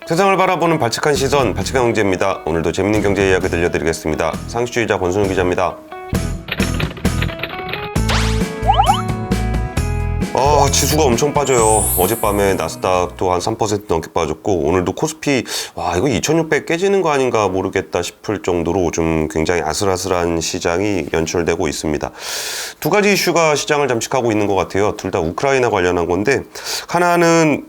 세상을 바라보는 발칙한 시선, 발칙한 경제입니다. 오늘도 재밌는 경제 이야기 들려드리겠습니다. 상식주의자 권순우 기자입니다. 지수가 엄청 빠져요. 어젯밤에 나스닥도 한 3% 넘게 빠졌고, 오늘도 코스피 이거 2600 깨지는 거 아닌가 모르겠다 싶을 정도로 좀 굉장히 아슬아슬한 시장이 연출되고 있습니다. 두 가지 이슈가 시장을 잠식하고 있는 것 같아요. 둘 다 우크라이나 관련한 건데, 하나는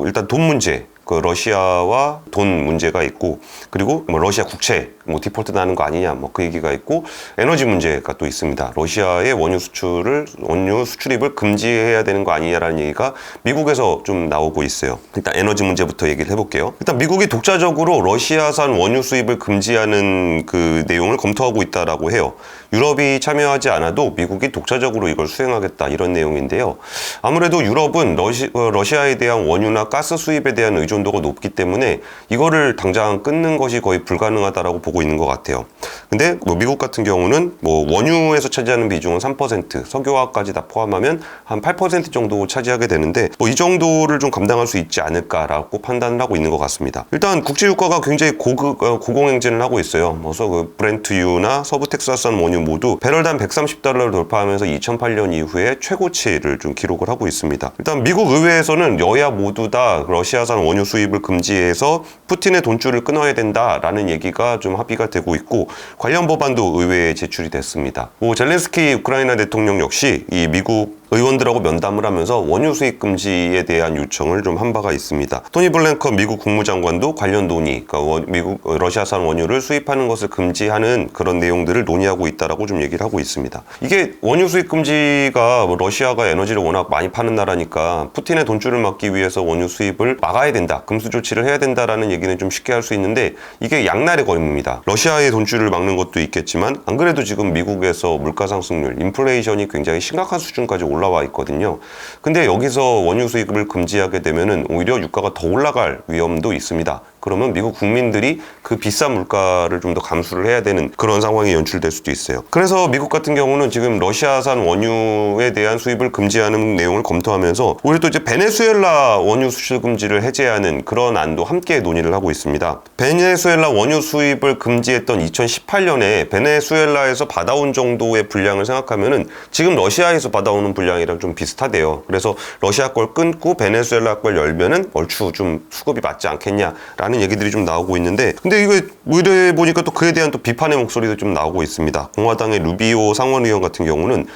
일단 돈 문제, 러시아와 돈 문제가 있고, 그리고 러시아 국채 디폴트 나는 거 아니냐 그 얘기가 있고, 에너지 문제가 또 있습니다. 러시아의 원유 수출입을 금지해야 되는 거 아니냐라는 얘기가 미국에서 좀 나오고 있어요. 일단 에너지 문제부터 얘기를 해볼게요. 일단 미국이 독자적으로 러시아산 원유 수입을 금지하는 그 내용을 검토하고 있다라고 해요. 유럽이 참여하지 않아도 미국이 독자적으로 이걸 수행하겠다, 이런 내용인데요. 아무래도 유럽은 러시아에 대한 원유나 가스 수입에 대한 의존도가 높기 때문에 이거를 당장 끊는 것이 거의 불가능하다라고 보고 있는 것 같아요. 근데 미국 같은 경우는 원유에서 차지하는 비중은 3%, 석유화까지 다 포함하면 한 8% 정도 차지하게 되는데, 이 정도를 좀 감당할 수 있지 않을까라고 판단을 하고 있는 것 같습니다. 일단 국제 유가가 굉장히 고공행진을 하고 있어요. 그래서 브렌트유나 서부 텍사스산 원유 모두 배럴당 130달러를 돌파하면서 2008년 이후에 최고치를 좀 기록을 하고 있습니다. 일단 미국 의회에서는 여야 모두 다 러시아산 원유 수입을 금지해서 푸틴의 돈줄을 끊어야 된다라는 얘기가 좀 합의가 되고 있고, 관련 법안도 의회에 제출이 됐습니다. 젤렌스키 우크라이나 대통령 역시 이 미국 의원들하고 면담을 하면서 원유 수입 금지에 대한 요청을 좀 한 바가 있습니다. 토니 블랭컨 미국 국무장관도 관련 논의, 미국 러시아산 원유를 수입하는 것을 금지하는 그런 내용들을 논의하고 있다라고 좀 얘기를 하고 있습니다. 이게 원유 수입 금지가 러시아가 에너지를 워낙 많이 파는 나라니까 푸틴의 돈줄을 막기 위해서 원유 수입을 막아야 된다, 금수 조치를 해야 된다라는 얘기는 좀 쉽게 할 수 있는데, 이게 양날의 검입니다. 러시아의 돈줄을 막는 것도 있겠지만, 안 그래도 지금 미국에서 물가 상승률, 인플레이션이 굉장히 심각한 수준까지 올라와 있거든요. 근데 여기서 원유 수입을 금지하게 되면은 오히려 유가가 더 올라갈 위험도 있습니다. 그러면 미국 국민들이 그 비싼 물가를 좀 더 감수를 해야 되는 그런 상황이 연출될 수도 있어요. 그래서 미국 같은 경우는 지금 러시아산 원유에 대한 수입을 금지하는 내용을 검토하면서 오히려 또 이제 베네수엘라 원유 수출 금지를 해제하는 그런 안도 함께 논의를 하고 있습니다. 베네수엘라 원유 수입을 금지했던 2018년에 베네수엘라에서 받아온 정도의 분량을 생각하면은 지금 러시아에서 받아오는 분량이랑 좀 비슷하대요. 그래서 러시아 걸 끊고 베네수엘라 걸 열면은 얼추 좀 수급이 맞지 않겠냐라는 얘기들이 좀 나오고 있는데, 근데 이거 의뢰해 보니까 또 그에 대한 또 비판의 목소리도 좀 나오고 있습니다. 공화당의 루비오 상원의원 같은 경우는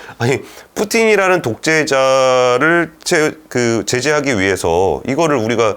푸틴이라는 독재자를 제재하기 위해서 이거를 우리가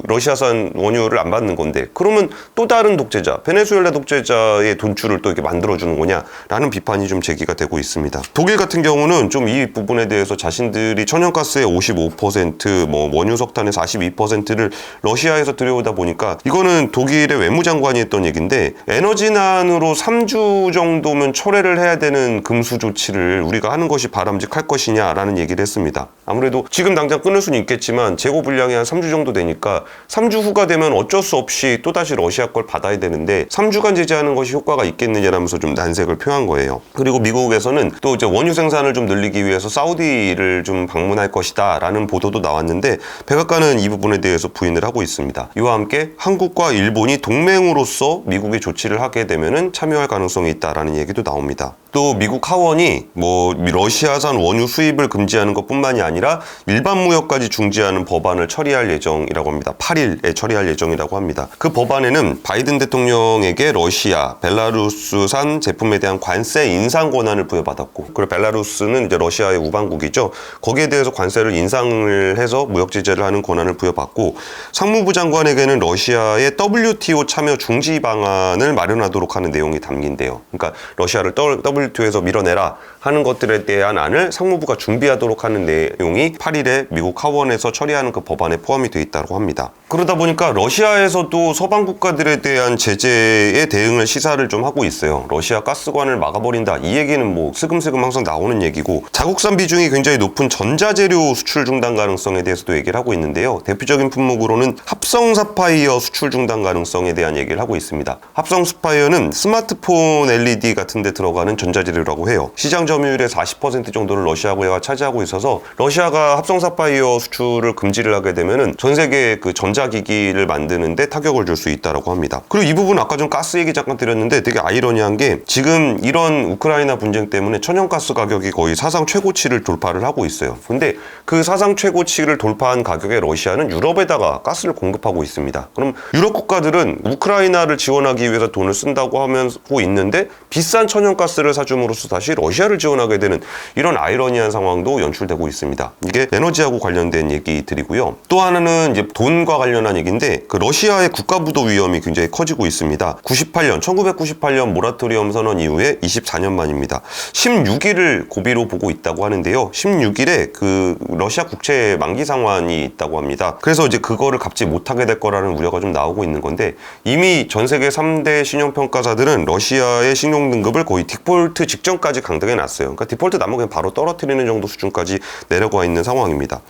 러시아산 원유를 안 받는 건데, 그러면 또 다른 독재자, 베네수엘라 독재자의 돈줄을 또 이렇게 만들어주는 거냐라는 비판이 좀 제기가 되고 있습니다. 독일 같은 경우는 좀 이 부분에 대해서 자신들이 천연가스의 55%, 원유 석탄의 42%를 러시아에서 들여오다 보니까, 이거는 독일의 외무장관이 했던 얘기인데, 에너지난으로 3주 정도면 철회를 해야 되는 금수 조치를 우리가 하는 것이 바람직할 것이냐라는 얘기를 했습니다. 아무래도 지금 당장 끊을 수는 있겠지만 재고 분량이 한 3주 정도 되니까 3주 후가 되면 어쩔 수 없이 또다시 러시아 걸 받아야 되는데 3주간 제재하는 것이 효과가 있겠느냐라면서 좀 난색을 표한 거예요. 그리고 미국에서는 또 이제 원유 생산을 좀 늘리기 위해서 사우디를 좀 방문할 것이다 라는 보도도 나왔는데, 백악관은 이 부분에 대해서 부인을 하고 있습니다. 이와 함께 한국과 일본이 동맹으로서 미국이 조치를 하게 되면은 참여할 가능성이 있다라는 얘기도 나옵니다. 또 미국 하원이 러시아산 원유 수입을 금지하는 것뿐만이 아니라 일반 무역까지 중지하는 법안을 처리할 예정이라고 합니다. 8일에 처리할 예정이라고 합니다. 그 법안에는 바이든 대통령에게 러시아, 벨라루스산 제품에 대한 관세 인상 권한을 부여받았고, 그리고 벨라루스는 이제 러시아의 우방국이죠. 거기에 대해서 관세를 인상을 해서 무역 제재를 하는 권한을 부여받고, 상무부 장관에게는 러시아의 WTO 참여 중지 방안을 마련하도록 하는 내용이 담긴대요. 그러니까 러시아를 WTO에서 밀어내라 하는 것들에 대한 안을 상무부가 준비하도록 하는 내용이 8일에 미국 하원에서 처리하는 그 법안에 포함이 되어 있다고 합니다. 그러다 보니까 러시아에서도 서방 국가들에 대한 제재에 대응을 시사를 좀 하고 있어요. 러시아 가스관을 막아버린다, 이 얘기는 슬금슬금 항상 나오는 얘기고, 자국산 비중이 굉장히 높은 전자재료 수출 중단 가능성에 대해서도 얘기를 하고 있는데요. 대표적인 품목으로는 합성 사파이어 수출 중단 가능성에 대한 얘기를 하고 있습니다. 합성 사파이어는 스마트폰 LED 같은 데 들어가는 전자재료라고 해요. 시장 점유율의 40% 정도를 러시아가 차지하고 있어서 러시아가 합성 사파이어 수출을 금지를 하게 되면은 전 세계 그 전자기기를 만드는데 타격을 줄 수 있다라고 합니다. 그리고 이 부분 아까 좀 가스 얘기 잠깐 드렸는데 되게 아이러니한 게 지금 이런 우크라이나 분쟁 때문에 천연가스 가격이 거의 사상 최고치를 돌파를 하고 있어요. 근데 그 사상 최고치를 돌파한 가격에 러시아는 유럽에다가 가스를 공급하고 있습니다. 그럼 유럽 국가들은 우크라이나를 지원하기 위해서 돈을 쓴다고 하고 있는데 비싼 천연가스를 사줌으로써 다시 러시아를 지원하게 되는 이런 아이러니한 상황도 연출되고 있습니다. 이게 에너지하고 관련된 얘기들이고요. 또 하나는 이제 돈과 관련한 얘기인데 그 러시아의 국가부도 위험이 굉장히 커지고 있습니다. 1998년 모라토리엄 선언 이후에 24년 만입니다. 16일을 고비로 보고 있다고 하는데요. 16일에 그 러시아 국채 만기 상환이 있다고 합니다. 그래서 이제 그거를 갚지 못하게 될 거라는 우려가 좀 나오고 있는 건데 이미 전 세계 3대 신용평가사들은 러시아의 신용 등급을 거의 디폴트 직전까지 강등해 놨어요. 그러니까 디폴트 나면 그냥 바로 떨어뜨리는 정도 수준까지 내려가 있는 상황입니다.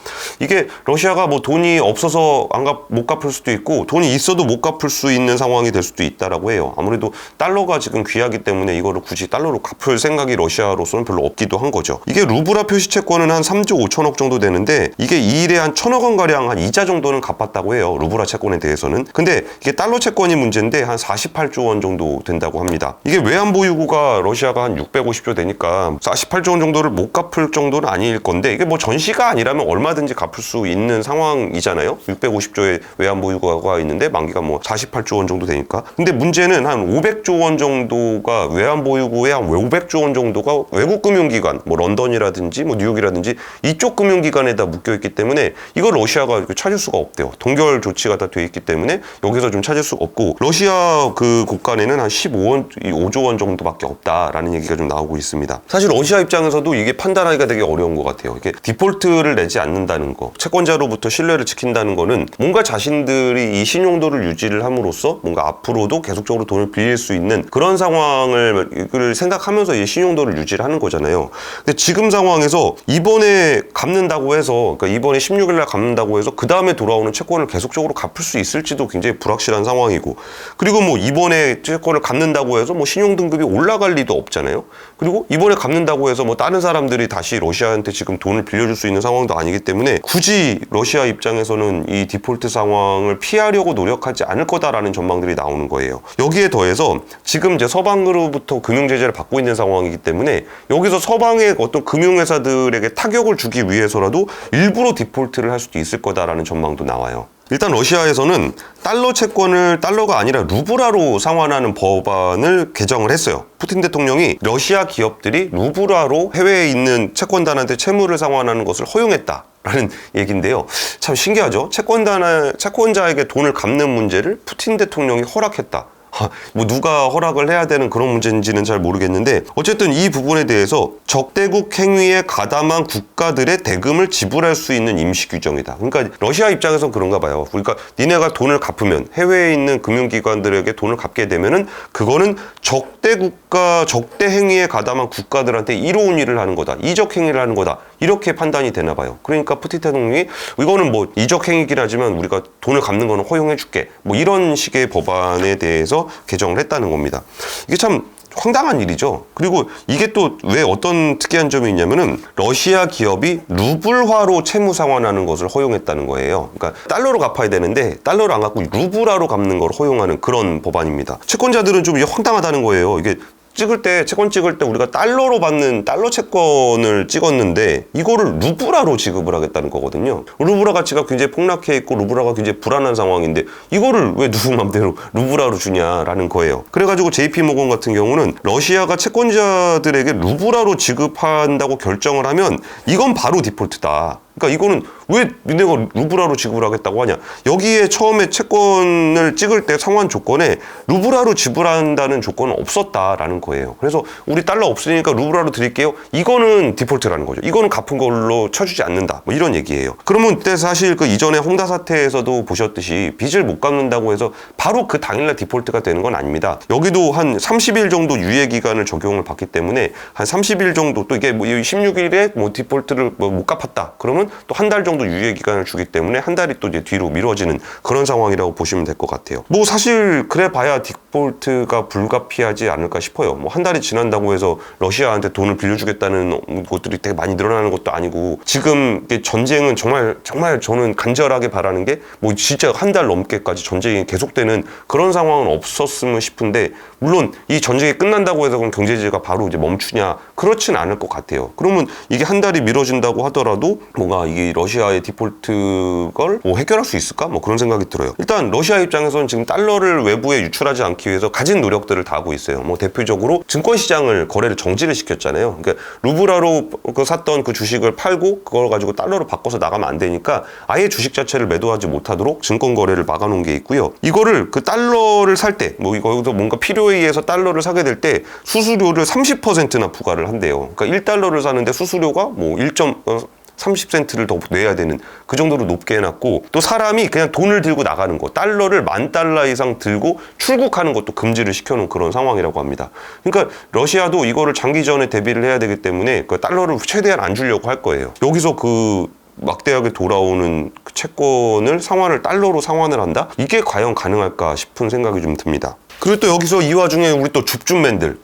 이게 러시아가 뭐 돈이 없어서 못 갚을 수도 있고 돈이 있어도 못 갚을 수 있는 상황이 될 수도 있다라고 해요. 아무래도 달러가 지금 귀하기 때문에 이거를 굳이 달러로 갚을 생각이 러시아로서는 별로 없기도 한 거죠. 이게 루브라 표시 채권은 한 3조 5천억 정도 되는데 이게 2일에 한 1,000억 원 가량 한 이자 정도는 갚았다고 해요. 루브라 채권에 대해서는. 근데 이게 달러 채권이 문제인데 한 48조 원 정도 된다고 합니다. 이게 외환 보유고가 러시아가 한 650조 되니까 48조 원 정도를 못 갚을 정도는 아닐 건데 이게 뭐 전시가 아니라면 얼마든지 갚을 수 있는 상황이잖아요. 650조의 외환 보유고가 있는데 만기가 뭐 48조 원 정도 되니까. 근데 문제는 한 500조 원 정도가 외환 보유고에 한 500조 원 정도가 외국 금융기관, 뭐 런던이라든지 뭐 뉴욕이라든지 이쪽 금융기관에다 묶여 있기 때문에 이걸 러시아가 찾을 수가 없대요. 동결 조치가 다 돼 있기 때문에 여기서 좀 찾을 수가 없고 러시아 그 국간에는 한 5조 원 정도밖에 없다라는 얘기가 좀 나오고 있습니다. 사실 러시아 입장에서도 이게 판단하기가 되게 어려운 것 같아요. 이게 디폴트를 내지 않는다는 거, 채권자로부터 신뢰를 지킨다는 거는 뭔가 자신들이 이 신용도를 유지를 함으로써 뭔가 앞으로도 계속적으로 돈을 빌릴 수 있는 그런 상황을 생각하면서 이 신용도를 유지를 하는 거잖아요. 근데 지금 상황에서 이번에 갚는다고 해서 그러니까 이번에 16일날 갚는다고 해서 그 다음에 돌아오는 채권을 계속적으로 갚을 수 있을지도 굉장히 불확실한 상황이고 그리고 뭐 이번에 채권을 갚는다고 해서 뭐 신용등급이 올라갈 리도 없잖아요. 그리고 이번에 갚는다고 해서 뭐 다른 사람들이 다시 러시아한테 지금 돈을 빌려줄 수 있는 상황도 아니기 때문에 굳이 러시아 입장에서는 이 디폴트 상황을 피하려고 노력하지 않을 거다라는 전망들이 나오는 거예요. 여기에 더해서 지금 이제 서방으로부터 금융제재를 받고 있는 상황이기 때문에 여기서 서방의 어떤 금융회사들에게 타격을 주기 위해서라도 일부러 디폴트를 할 수도 있을 거다라는 전망도 나와요. 일단 러시아에서는 달러 채권을 달러가 아니라 루브라로 상환하는 법안을 개정을 했어요. 푸틴 대통령이 러시아 기업들이 루브라로 해외에 있는 채권단한테 채무를 상환하는 것을 허용했다라는 얘기인데요. 참 신기하죠? 채권자에게 돈을 갚는 문제를 푸틴 대통령이 허락했다. 뭐 누가 허락을 해야 되는 그런 문제인지는 잘 모르겠는데 어쨌든 이 부분에 대해서 적대국 행위에 가담한 국가들의 대금을 지불할 수 있는 임시 규정이다. 그러니까 러시아 입장에선 그런가 봐요. 그러니까 니네가 돈을 갚으면 해외에 있는 금융기관들에게 돈을 갚게 되면은 그거는 적대국가 적대 행위에 가담한 국가들한테 이로운 일을 하는 거다. 이적 행위를 하는 거다. 이렇게 판단이 되나 봐요. 그러니까 푸틴 대통령이 이거는 뭐 이적 행위긴 하지만 우리가 돈을 갚는 거는 허용해 줄게. 뭐 이런 식의 법안에 대해서 개정을 했다는 겁니다. 이게 참 황당한 일이죠. 그리고 이게 또 왜 어떤 특이한 점이 있냐면은 러시아 기업이 루블화로 채무 상환하는 것을 허용했다는 거예요. 그러니까 달러로 갚아야 되는데 달러를 안 갚고 루블화로 갚는 걸 허용하는 그런 법안입니다. 채권자들은 좀 황당하다는 거예요. 이게 채권 찍을 때 우리가 달러로 받는 달러 채권을 찍었는데 이거를 루브라로 지급을 하겠다는 거거든요. 루브라 가치가 굉장히 폭락해 있고 루브라가 굉장히 불안한 상황인데 이거를 왜 누구 맘대로 루브라로 주냐라는 거예요. 그래가지고 JP모건 같은 경우는 러시아가 채권자들에게 루브라로 지급한다고 결정을 하면 이건 바로 디폴트다. 그러니까 이거는 왜 니네가 루브라로 지불하겠다고 하냐. 여기에 처음에 채권을 찍을 때 상환 조건에 루브라로 지불한다는 조건은 없었다라는 거예요. 그래서 우리 달러 없으니까 루브라로 드릴게요. 이거는 디폴트라는 거죠. 이거는 갚은 걸로 쳐주지 않는다. 뭐 이런 얘기예요. 그러면 그때 사실 그 이전에 홍다 사태에서도 보셨듯이 빚을 못 갚는다고 해서 바로 그 당일날 디폴트가 되는 건 아닙니다. 여기도 한 30일 정도 유예 기간을 적용을 받기 때문에 한 30일 정도 또 이게 뭐 16일에 뭐 디폴트를 못 갚았다. 그러면 또 한 달 정도 정도 유예 기간을 주기 때문에 한 달이 또 이제 뒤로 미뤄지는 그런 상황이라고 보시면 될 것 같아요. 뭐 사실 그래봐야 디폴트가 불가피하지 않을까 싶어요. 뭐 한 달이 지난다고 해서 러시아한테 돈을 빌려주겠다는 것들이 되게 많이 늘어나는 것도 아니고, 지금 전쟁은 정말 저는 간절하게 바라는 게 뭐 진짜 한 달 넘게까지 전쟁이 계속되는 그런 상황은 없었으면 싶은데, 물론 이 전쟁이 끝난다고 해서 그럼 경제제재가 바로 이제 멈추냐, 그렇진 않을 것 같아요. 그러면 이게 한 달이 미뤄진다고 하더라도 뭔가 이게 러시아의 디폴트를 뭐 해결할 수 있을까? 뭐 그런 생각이 들어요. 일단 러시아 입장에서는 지금 달러를 외부에 유출하지 않기 위해서 가진 노력들을 다 하고 있어요. 뭐 대표적으로 증권시장을 거래를 정지를 시켰잖아요. 그러니까 루블화로 샀던 그 주식을 팔고 그걸 가지고 달러로 바꿔서 나가면 안 되니까 아예 주식 자체를 매도하지 못하도록 증권 거래를 막아놓은 게 있고요. 이거를 그 달러를 살 때, 뭐 여기서 뭔가 필요에 의해서 달러를 사게 될 때 수수료를 30%나 부과를 한대요. 그러니까 1달러를 사는데 수수료가 뭐 30센트를 더 내야 되는, 그 정도로 높게 해놨고, 또 사람이 그냥 돈을 들고 나가는 거, 달러를 $10,000 이상 들고 출국하는 것도 금지를 시켜놓은 그런 상황이라고 합니다. 그러니까 러시아도 이거를 장기전에 대비를 해야 되기 때문에 그 달러를 최대한 안 주려고 할 거예요. 여기서 그 막대하게 돌아오는 그 채권을 달러로 상환을 한다? 이게 과연 가능할까 싶은 생각이 좀 듭니다. 그리고 또 여기서 이 와중에 우리 또 줍줍맨들,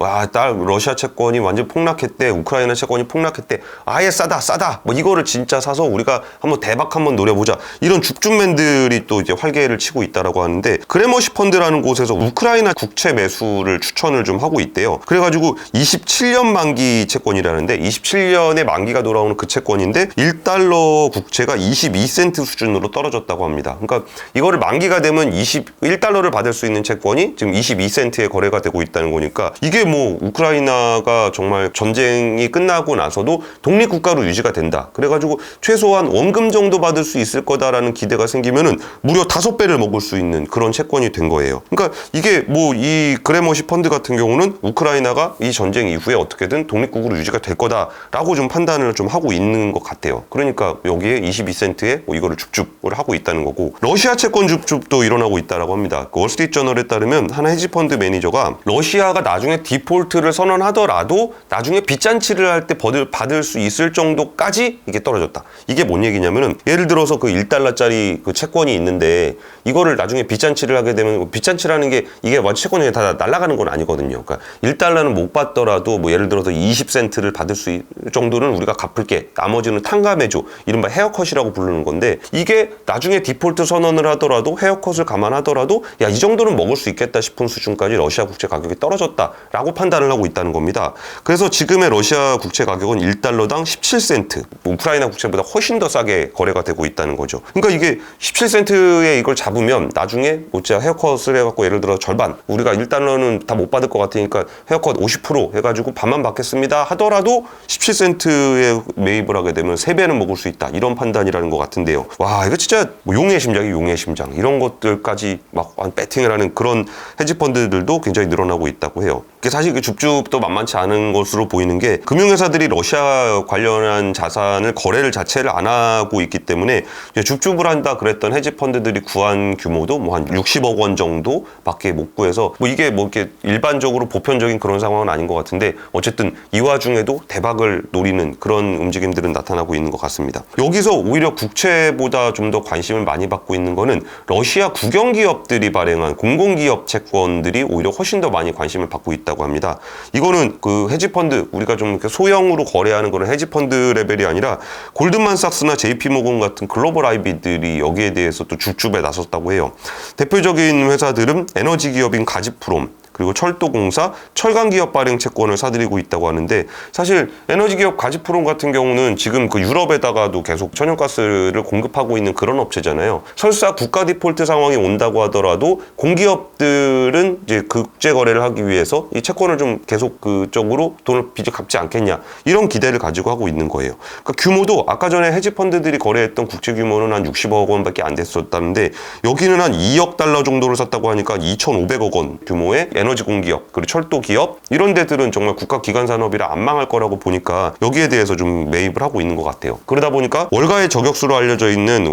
러시아 채권이 완전 폭락했대, 우크라이나 채권이 폭락했대, 아예 싸다 뭐 이거를 진짜 사서 우리가 대박 한번 노려보자, 이런 줍줍맨들이 또 이제 활개를 치고 있다라고 하는데, 그래머시 펀드라는 곳에서 우크라이나 국채 매수를 추천을 좀 하고 있대요. 그래가지고 27년 만기 채권이라는데, 27년에 만기가 돌아오는 그 채권인데 1달러 국채가 22센트 수준으로 떨어졌다고 합니다. 그러니까 이거를 만기가 되면 1달러를 받을 수 있는 채권이 지금 22센트에 거래가 되고 있다는 거니까, 이게 뭐 우크라이나가 정말 전쟁이 끝나고 나서도 독립국가로 유지가 된다, 그래가지고 최소한 원금 정도 받을 수 있을 거다라는 기대가 생기면은 무려 5배를 먹을 수 있는 그런 채권이 된 거예요. 그러니까 이게 뭐 이 그래머시 펀드 같은 경우는 우크라이나가 이 전쟁 이후에 어떻게든 독립국으로 유지가 될 거다라고 좀 판단을 좀 하고 있는 것 같아요. 그러니까 여기에 22센트에 뭐 이거를 줍줍을 하고 있다는 거고, 러시아 채권 줍줍도 일어나고 있다라고 합니다. 그 월스트리트저널에 따르면 한 헤지펀드 매니저가 러시아가 나중에 디폴트를 선언하더라도 나중에 빚잔치를 할 때 받을 수 있을 정도까지 이게 떨어졌다. 이게 뭔 얘기냐면은, 예를 들어서 그 1달러짜리 그 채권이 있는데 이거를 나중에 빚잔치를 하게 되면, 빚잔치라는 게 이게 완전 채권이 다 날아가는 건 아니거든요. 그러니까 1달러는 못 받더라도 뭐 예를 들어서 20센트를 받을 수 있을 정도는 우리가 갚을게, 나머지는 탕감해줘, 이른바 헤어컷이라고 부르는 건데, 이게 나중에 디폴트 선언을 하더라도 헤어컷을 감안하더라도 야, 이 정도는 먹을 수 있겠다 싶은 수준까지 러시아 국채 가격이 떨어졌다라고 판단을 하고 있다는 겁니다. 그래서 지금의 러시아 국채 가격은 1달러당 17센트, 우크라이나 국채보다 훨씬 더 싸게 거래가 되고 있다는 거죠. 그러니까 이게 17센트에 이걸 잡으면 나중에 진짜 헤어컷을 해갖고, 예를 들어 절반, 우리가 1달러는 다 못 받을 것 같으니까 헤어컷 50% 해가지고 반만 받겠습니다 하더라도 17센트에 매입을 하게 되면 3배는 먹을 수 있다, 이런 판단이라는 것 같은데요. 와, 이거 진짜 뭐 용의 심장, 이런 것들까지 막 배팅을 하는 그런 헤지펀드들도 굉장히 늘어나고 있다고 해요. 사실 줍줍도 만만치 않은 것으로 보이는 게, 금융회사들이 러시아 관련한 자산을 거래를 자체를 안 하고 있기 때문에 줍줍을 한다 그랬던 헤지펀드들이 구한 규모도 뭐 한 60억 원 정도밖에 못 구해서, 뭐 이게 뭐 이렇게 일반적으로 보편적인 그런 상황은 아닌 것 같은데, 어쨌든 이 와중에도 대박을 노리는 그런 움직임들은 나타나고 있는 것 같습니다. 여기서 오히려 국채보다 좀 더 관심을 많이 받고 있는 거는 러시아 국영기업들이 발행한 공공기업 채권들이 오히려 훨씬 더 많이 관심을 받고 있다고 합니다. 이거는 그 헤지펀드, 우리가 좀 소형으로 거래하는 그런 헤지펀드 레벨이 아니라 골드만삭스나 JP모건 같은 글로벌 IB들이 여기에 대해서 또 줍줍에 나섰다고 해요. 대표적인 회사들은 에너지 기업인 가지프롬, 그리고 철도공사, 철강기업 발행 채권을 사들이고 있다고 하는데, 사실 에너지기업 가지프롬 같은 경우는 지금 그 유럽에다가도 계속 천연가스를 공급하고 있는 그런 업체잖아요. 설사 국가 디폴트 상황이 온다고 하더라도 공기업들은 이제 국제 거래를 하기 위해서 이 채권을 좀 계속 그쪽으로 빚을 갚지 않겠냐, 이런 기대를 가지고 하고 있는 거예요. 그러니까 규모도 아까 전에 헤지펀드들이 거래했던 국채 규모는 한 60억 원밖에 안 됐었다는데, 여기는 한 2억 달러 정도를 샀다고 하니까 2,500억 원 규모의 에너지 공기업, 그리고 철도 기업 이런 데들은 정말 국가 기관 산업이라 안 망할 거라고 보니까 여기에 대해서 좀 매입을 하고 있는 것 같아요. 그러다 보니까 월가의 저격수로 알려져 있는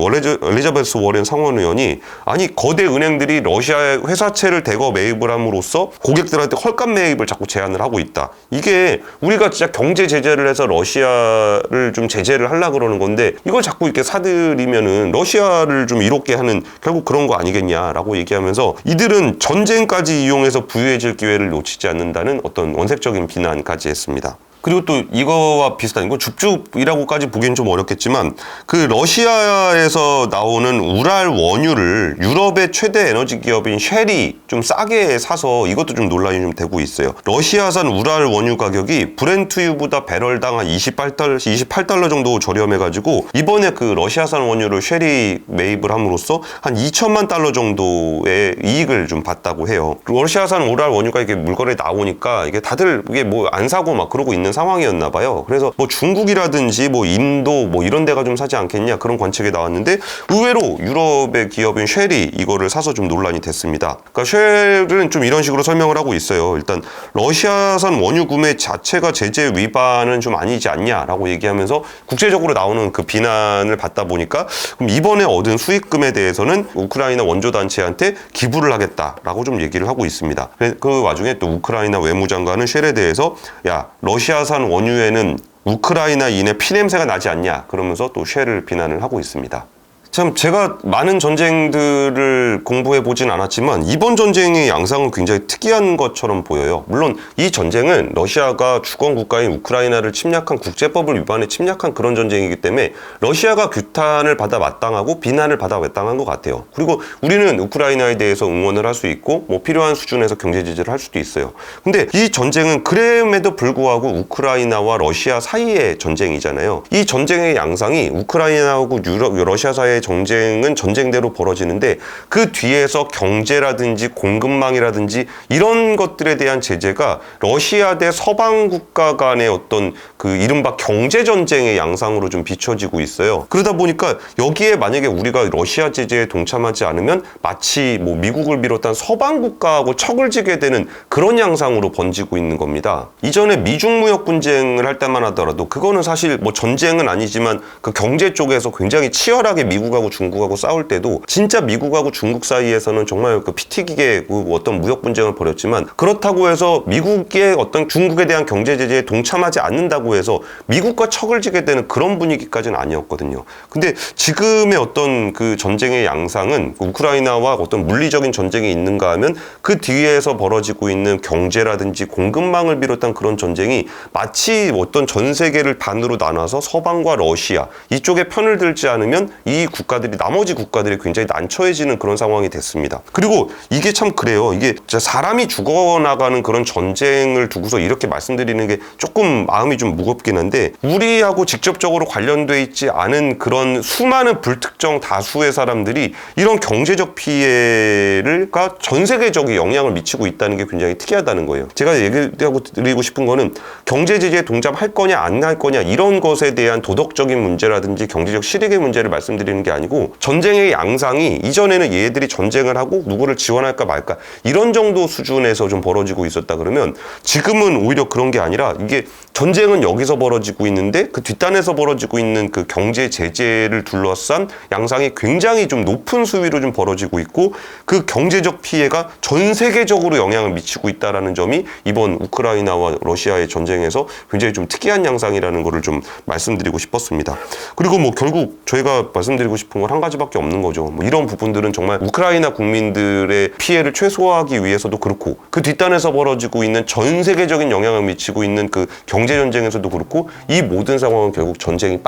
엘리자베스 워렌 상원 의원이 아니 거대 은행들이 러시아의 회사채를 대거 매입을 함으로써 고객들한테 헐값 매입을 자꾸 제한을 하고 있다. 이게 우리가 진짜 경제 제재를 해서 러시아를 좀 제재를 하려고 그러는 건데 이걸 자꾸 이렇게 사들이면은 러시아를 좀 이롭게 하는 결국 그런 거 아니겠냐라고 얘기하면서 이들은 전쟁까지 이용해서 부유해질 기회를 놓치지 않는다는 어떤 원색적인 비난까지 했습니다. 그리고 또 이거와 비슷한, 이거 줍줍이라고까지 보기엔 좀 어렵겠지만 그 러시아에서 나오는 우랄 원유를 유럽의 최대 에너지 기업인 쉘이 좀 싸게 사서 이것도 좀 논란이 좀 되고 있어요. 러시아산 우랄 원유 가격이 브렌트유보다 배럴당 한 28달러 정도 저렴해가지고 이번에 그 러시아산 원유를 쉘이 매입을 함으로써 한 2천만 달러 정도의 이익을 좀 봤다고 해요. 러시아산 우랄 원유가 이게 물건에 나오니까 이게 다들 이게 뭐 안 사고 막 그러고 있는 상황이었나 봐요. 그래서 뭐 중국이라든지 뭐 인도 뭐 이런 데가 좀 사지 않겠냐 그런 관측이 나왔는데 의외로 유럽의 기업인 쉘이 이거를 사서 좀 논란이 됐습니다. 그러니까 쉘은 좀 이런 식으로 설명을 하고 있어요. 일단 러시아산 원유 구매 자체가 제재 위반은 좀 아니지 않냐라고 얘기하면서 국제적으로 나오는 그 비난을 받다 보니까 그럼 이번에 얻은 수익금에 대해서는 우크라이나 원조 단체한테 기부를 하겠다라고 좀 얘기를 하고 있습니다. 그 와중에 또 우크라이나 외무장관은 쉘에 대해서 야 러시아산 원유에는 우크라이나인의 피냄새가 나지 않냐 그러면서 또 쉘을 비난을 하고 있습니다. 참 제가 많은 전쟁들을 공부해 보진 않았지만 이번 전쟁의 양상은 굉장히 특이한 것처럼 보여요. 물론 이 전쟁은 러시아가 주권 국가인 우크라이나를 침략한 국제법을 위반해 침략한 그런 전쟁이기 때문에 러시아가 규탄을 받아 마땅하고 비난을 받아 마땅한 것 같아요. 그리고 우리는 우크라이나에 대해서 응원을 할 수 있고 뭐 필요한 수준에서 경제 제재를 할 수도 있어요. 근데 이 전쟁은 그럼에도 불구하고 우크라이나와 러시아 사이의 전쟁이잖아요. 이 전쟁의 양상이 우크라이나하고 러시아 사이의 전쟁은 전쟁대로 벌어지는데 그 뒤에서 경제라든지 공급망이라든지 이런 것들에 대한 제재가 러시아 대 서방 국가 간의 어떤 그 이른바 경제전쟁의 양상으로 좀 비춰지고 있어요. 그러다 보니까 여기에 만약에 우리가 러시아 제재에 동참하지 않으면 마치 뭐 미국을 비롯한 서방 국가하고 척을 지게 되는 그런 양상으로 번지고 있는 겁니다. 이전에 미중 무역 분쟁을 할 때만 하더라도 그거는 사실 뭐 전쟁은 아니지만 그 경제 쪽에서 굉장히 치열하게 미국하고 중국하고 싸울 때도 진짜 미국하고 중국 사이에서는 정말 그 피 튀기게 어떤 무역 분쟁을 벌였지만 그렇다고 해서 미국의 어떤 중국에 대한 경제 제재에 동참하지 않는다고 해서 미국과 척을 지게 되는 그런 분위기까지는 아니었거든요. 근데 지금의 어떤 그 전쟁의 양상은 우크라이나와 어떤 물리적인 전쟁이 있는가 하면 그 뒤에서 벌어지고 있는 경제라든지 공급망을 비롯한 그런 전쟁이 마치 어떤 전 세계를 반으로 나눠서 서방과 러시아 이쪽에 편을 들지 않으면 이 국가들이 나머지 국가들이 굉장히 난처해지는 그런 상황이 됐습니다. 그리고 이게 참 그래요. 이게 진짜 사람이 죽어나가는 그런 전쟁을 두고서 이렇게 말씀드리는 게 조금 마음이 좀 무겁긴 한데 우리하고 직접적으로 관련돼 있지 않은 그런 수많은 불특정 다수의 사람들이 이런 경제적 피해가 전 세계적인 영향을 미치고 있다는 게 굉장히 특이하다는 거예요. 제가 얘기하고 드리고 싶은 거는 경제 제재에 동참할 거냐 안 할 거냐 이런 것에 대한 도덕적인 문제라든지 경제적 실익의 문제를 말씀드리는 게 아니고 전쟁의 양상이 이전에는 얘들이 전쟁을 하고 누구를 지원할까 말까 이런 정도 수준에서 좀 벌어지고 있었다 그러면 지금은 오히려 그런 게 아니라 이게 전쟁은 여기서 벌어지고 있는데 그 뒷단에서 벌어지고 있는 그 경제 제재를 둘러싼 양상이 굉장히 좀 높은 수위로 좀 벌어지고 있고 그 경제적 피해가 전 세계적으로 영향을 미치고 있다라는 점이 이번 우크라이나와 러시아의 전쟁에서 굉장히 좀 특이한 양상이라는 거를 좀 말씀드리고 싶었습니다. 그리고 뭐 결국 저희가 말씀드리고 싶은 건 한 가지밖에 없는 거죠. 뭐 이런 부분들은 정말 우크라이나 국민들의 피해를 최소화하기 위해서도 그렇고 그 뒷단에서 벌어지고 있는 전 세계적인 영향을 미치고 있는 그 경제 전쟁에서도 그렇고 이 모든 상황은 결국 전쟁이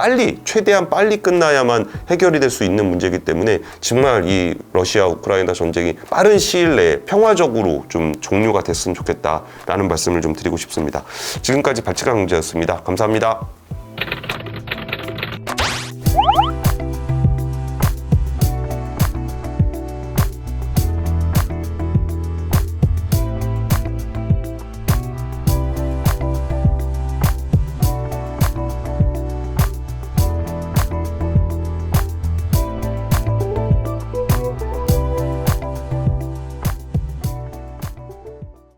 최대한 빨리 끝나야만 해결이 될 수 있는 문제이기 때문에 정말 이 러시아 우크라이나 전쟁이 빠른 시일 내에 평화적으로 좀 종료가 됐으면 좋겠다라는 말씀을 좀 드리고 싶습니다. 지금까지 발칙한 경제였습니다. 감사합니다.